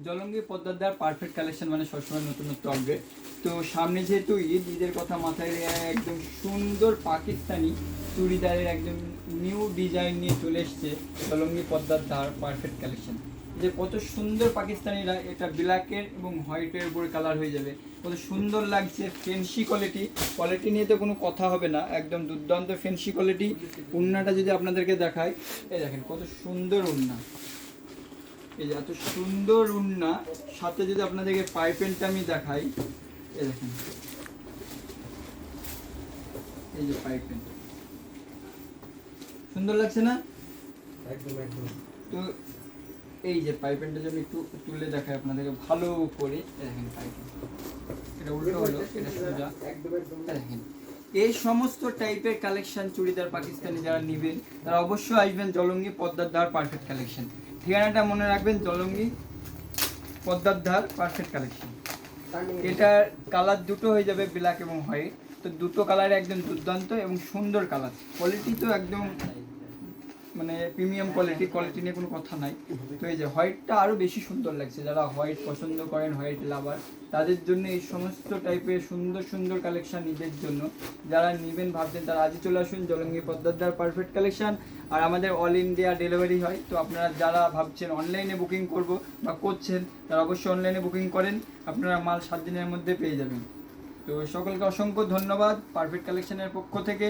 জলঙ্গি পদ্মার perfect collection মানে সবসময় নতুনত্ব আপডেট। তো সামনে যেহেতু ঈদের কথা মাথায় রেখে একদম সুন্দর পাকিস্তানি চুড়িদারের একদম নিউ ডিজাইন নিয়ে চলে এসছে জলঙ্গি পদ্মার পারফেক্ট কালেকশন। যে কত সুন্দর পাকিস্তানিরা, এটা ব্ল্যাকের এবং হোয়াইটের উপরে কালার হয়ে যাবে, কত সুন্দর লাগছে। ফেন্সি কোয়ালিটি নিয়ে তো কোনো কথা হবে না, একদম দুর্দান্ত ফেন্সি কোয়ালিটি। উন্নাটা যদি আপনাদেরকে দেখায়, এই দেখেন কত সুন্দর উন্না, এই যে এত সুন্দর উন্না। সাথে যদি আপনাদেরকে পাইপেনটা আমি দেখাই, এই দেখেন এই যে পাইপেন, সুন্দর লাগছে না? একদম একদম। তো এই যে পাইপেনটা যদি একটু তুলে দেখাই আপনাদেরকে ভালো করে, দেখেন পাইপেন, এটা উল্টো হলো, এটা সোজা, একদম একদম। দেখেন। এই সমস্ত টাইপের কালেকশন চুড়িদার পাকিস্তানি যারা নেবেন তারা অবশ্যই আসবেন জলঙ্গি পদ্মার ধার পারফেক্ট কালেকশন। ঠিকানাটা মনে রাখবেন, জলঙ্গি পদ্মার ধার পারফেক্ট কালেকশন। এটার কালার দুটো হয়ে যাবে, ব্ল্যাক এবং হোয়াইট। তো দুটো কালার একদম দুর্দান্ত এবং সুন্দর কালার, কোয়ালিটি তো একদম মানে প্রিমিয়াম কোয়ালিটি নিয়ে কোনো কথা নাই। তো এই যে হোয়াইটটা আরও বেশি সুন্দর লাগছে, যারা হোয়াইট পছন্দ করেন, হোয়াইট লাভার, তাদের জন্য এই সমস্ত টাইপের সুন্দর সুন্দর কালেকশন নিজের জন্য যারা নেবেন ভাবছেন তারা আজই চলে আসুন জলঙ্গি পদ্মার পারফেক্ট কালেকশন। আর আমাদের অল ইন্ডিয়া ডেলিভারি হয়। তো আপনারা যারা ভাবছেন অনলাইনে বুকিং করব বা করছেন, তারা অবশ্যই অনলাইনে বুকিং করেন, আপনারা মাল 7 দিনের মধ্যে পেয়ে যাবেন। তো সকলকে অসংখ্য ধন্যবাদ পারফেক্ট কালেকশনের পক্ষ থেকে।